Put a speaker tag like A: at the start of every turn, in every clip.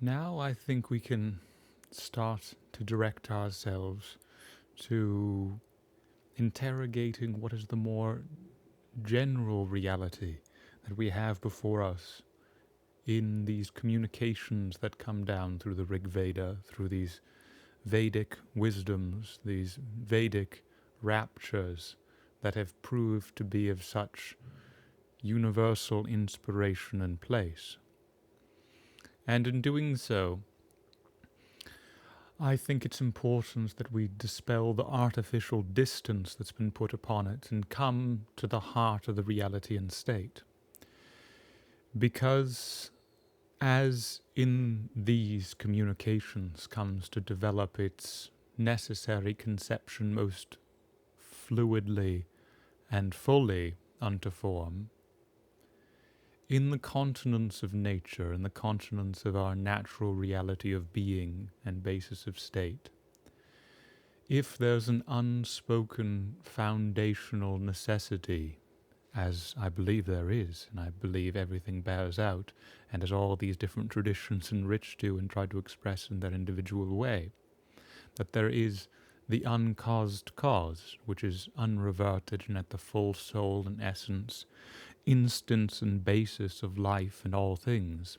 A: Now I think we can start to direct ourselves to interrogating what is the more general reality that we have before us in these communications that come down through the Rig Veda, through these Vedic wisdoms, these Vedic raptures that have proved to be of such universal inspiration and place. And in doing so, I think it's important that we dispel the artificial distance that's been put upon it and come to the heart of the reality and state. Because as in these communications comes to develop its necessary conception most fluidly and fully unto form, in the continence of nature, in the continence of our natural reality of being and basis of state, if there's an unspoken foundational necessity, as I believe there is, and I believe everything bears out, and as all these different traditions enrich to and try to express in their individual way, that there is the uncaused cause, which is unreverted and at the full soul and essence, instance and basis of life and all things,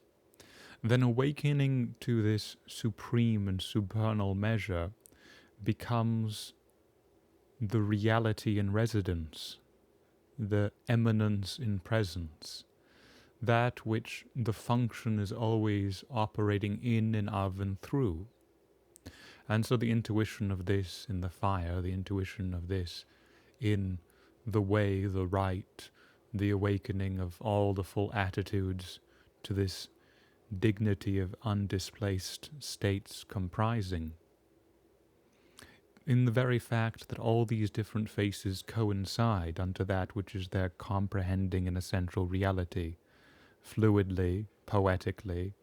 A: then awakening to this supreme and supernal measure becomes the reality in residence, the eminence in presence, that which the function is always operating in and of and through. And so the intuition of this in the fire, the intuition of this in the way, the right, the awakening of all the full attitudes to this dignity of undisplaced states comprising, in the very fact that all these different faces coincide unto that which is their comprehending and essential reality, fluidly, poetically,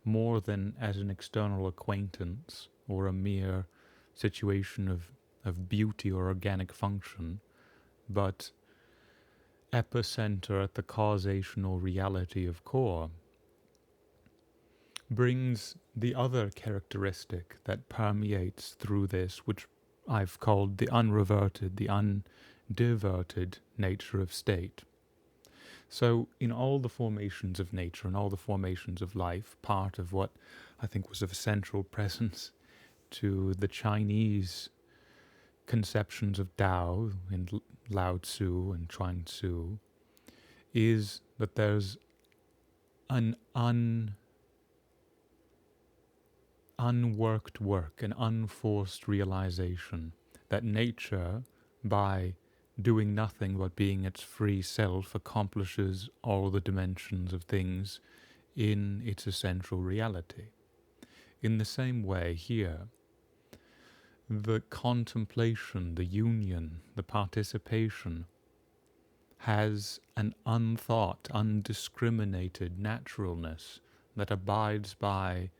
A: more than as an external acquaintance or a mere situation of beauty or organic function, but epicenter at the causational reality of core, brings the other characteristic that permeates through this, which I've called the unreverted, the undiverted nature of state. So in all the formations of nature and all the formations of life, part of what I think was of central presence to the Chinese conceptions of Tao in Lao Tzu and Chuang Tzu is that there's an unworked work, an unforced realization that nature, by doing nothing but being its free self, accomplishes all the dimensions of things in its essential reality. In the same way here, the contemplation, the union, the participation has an unthought, undiscriminated naturalness that abides by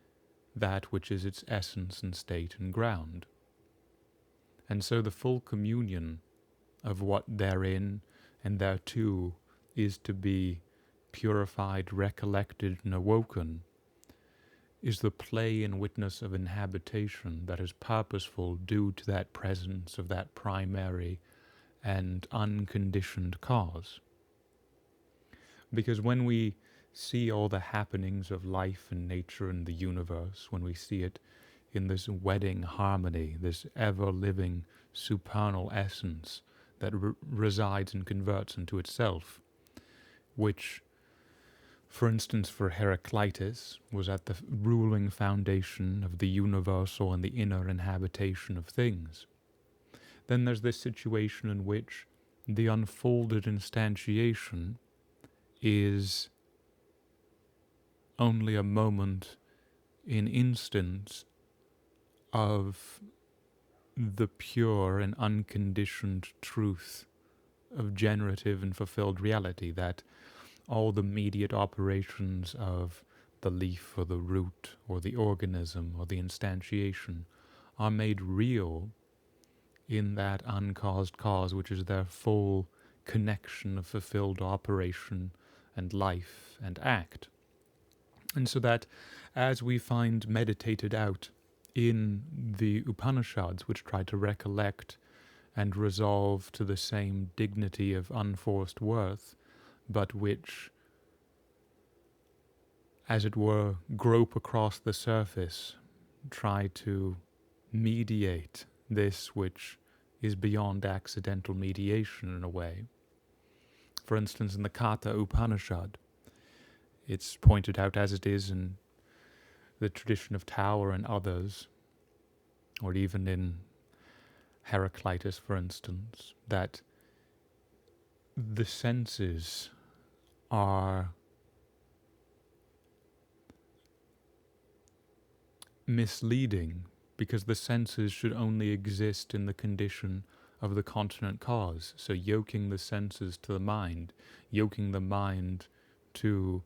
A: that which is its essence and state and ground. And so the full communion of what therein and thereto is to be purified, recollected, and awoken is the play and witness of inhabitation that is purposeful due to that presence of that primary and unconditioned cause. Because when we see all the happenings of life and nature and the universe, when we see it in this wedding harmony, this ever-living supernal essence that resides and converts into itself, which, for instance, for Heraclitus, was at the ruling foundation of the universal and the inner inhabitation of things, then there's this situation in which the unfolded instantiation is only a moment in instance of the pure and unconditioned truth of generative and fulfilled reality, that all the immediate operations of the leaf or the root or the organism or the instantiation are made real in that uncaused cause, which is their full connection of fulfilled operation and life and act. And so that as we find meditated out in the Upanishads, which try to recollect and resolve to the same dignity of unforced worth, but which, as it were, grope across the surface, try to mediate this which is beyond accidental mediation in a way. For instance, in the Katha Upanishad, it's pointed out, as it is in the tradition of Tower and others, or even in Heraclitus, for instance, that the senses are misleading, because the senses should only exist in the condition of the continent cause. So yoking the senses to the mind, yoking the mind to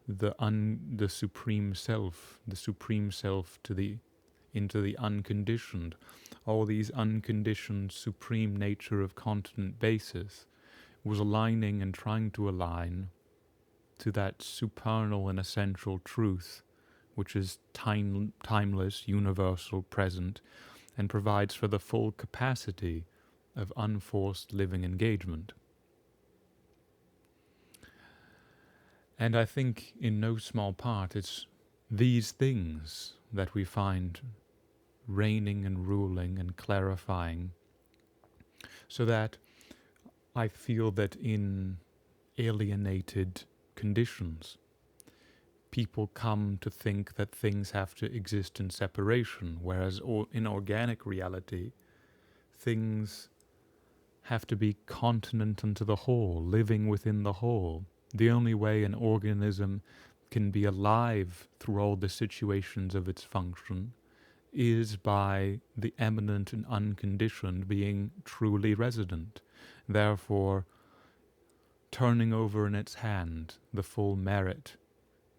A: the supreme self, to into the unconditioned, all these unconditioned supreme nature of continent basis, was aligning and trying to align to that supernal and essential truth, which is timeless, universal, present, and provides for the full capacity of unforced living engagement. And I think in no small part it's these things that we find reigning and ruling and clarifying, so that I feel that in alienated conditions, people come to think that things have to exist in separation, whereas in organic reality, things have to be continent unto the whole, living within the whole. The only way an organism can be alive through all the situations of its function is by the eminent and unconditioned being truly resident, therefore turning over in its hand the full merit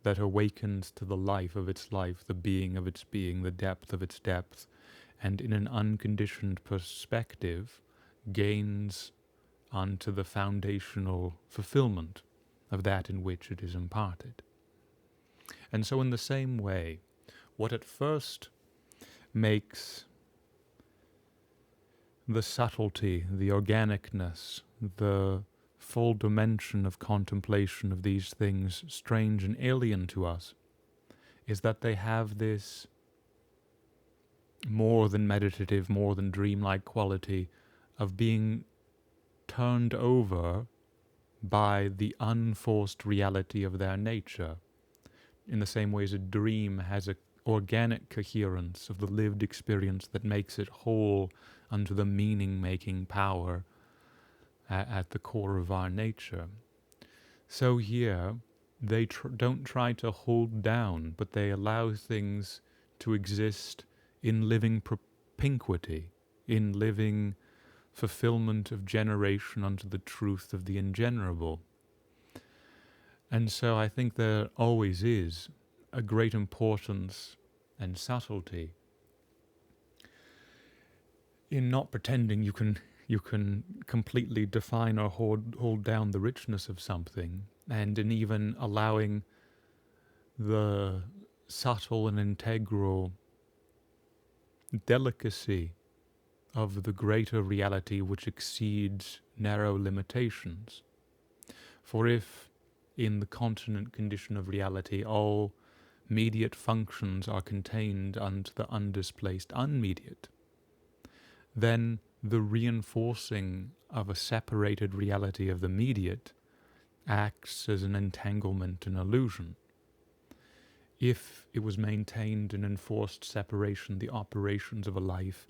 A: that awakens to the life of its life, the being of its being, the depth of its depth, and in an unconditioned perspective gains onto the foundational fulfilment of that in which it is imparted. And so in the same way, what at first makes the subtlety, the organicness, the full dimension of contemplation of these things strange and alien to us, is that they have this more than meditative, more than dreamlike quality of being turned over by the unforced reality of their nature, in the same way as a dream has an organic coherence of the lived experience that makes it whole unto the meaning-making power at the core of our nature. So here, they don't try to hold down, but they allow things to exist in living propinquity, in living fulfillment of generation unto the truth of the ingenerable. And so I think there always is a great importance and subtlety in not pretending you can completely define or hold down the richness of something, and in even allowing the subtle and integral delicacy of the greater reality which exceeds narrow limitations. For if in the continent condition of reality all mediate functions are contained unto the undisplaced unmediate, then the reinforcing of a separated reality of the mediate acts as an entanglement and illusion. If it was maintained in enforced separation, the operations of a life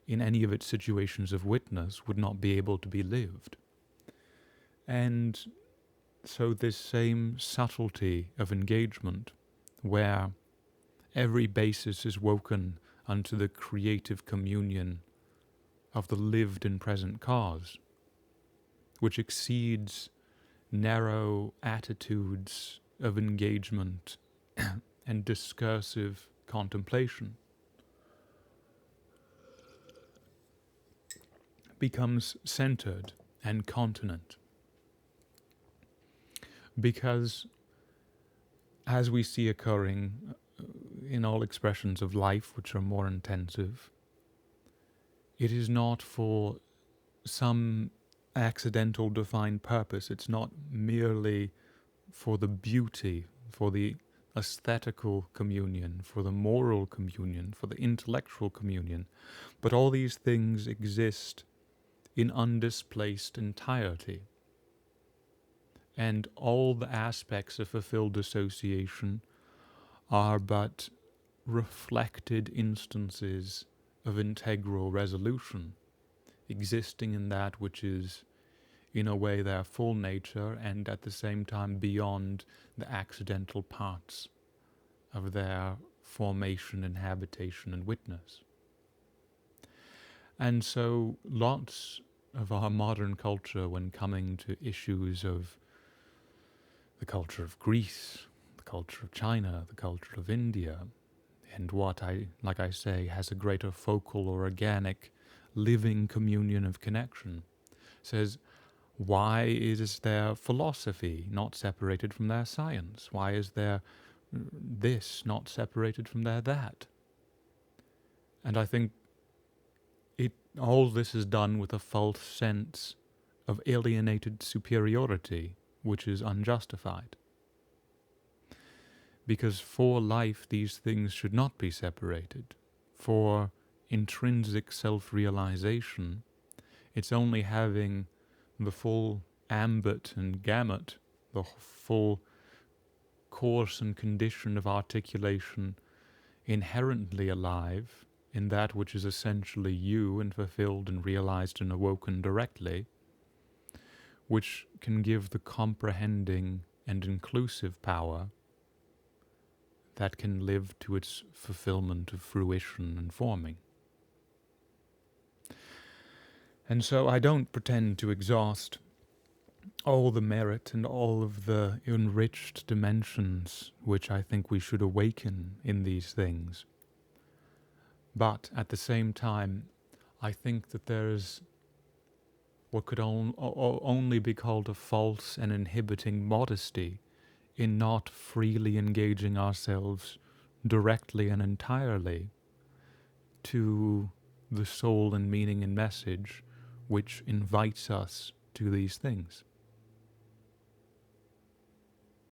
A: in any of its situations of witness would not be able to be lived. And so this same subtlety of engagement, where every basis is woken unto the creative communion of the lived and present cause, which exceeds narrow attitudes of engagement and discursive contemplation. becomes centered and continent. Because as we see occurring in all expressions of life which are more intensive, it is not for some accidental defined purpose. It's not merely for the beauty, for the aesthetical communion, for the moral communion, for the intellectual communion, but all these things exist in undisplaced entirety. And all the aspects of fulfilled association are but reflected instances of integral resolution, existing in that which is, in a way, their full nature, and at the same time beyond the accidental parts of their formation and habitation and witness. And so lots of our modern culture, when coming to issues of the culture of Greece, the culture of China, the culture of India, and what like I say, has a greater focal or organic living communion of connection, says, why is their philosophy not separated from their science? Why is their this not separated from their that? And I think all this is done with a false sense of alienated superiority, which is unjustified. Because for life, these things should not be separated. For intrinsic self-realization, it's only having the full ambit and gamut, the full course and condition of articulation inherently alive in that which is essentially you and fulfilled and realized and awoken directly, which can give the comprehending and inclusive power that can live to its fulfillment of fruition and forming. And so I don't pretend to exhaust all the merit and all of the enriched dimensions which I think we should awaken in these things. But at the same time, I think that there is what could only be called a false and inhibiting modesty in not freely engaging ourselves directly and entirely to the soul and meaning and message which invites us to these things.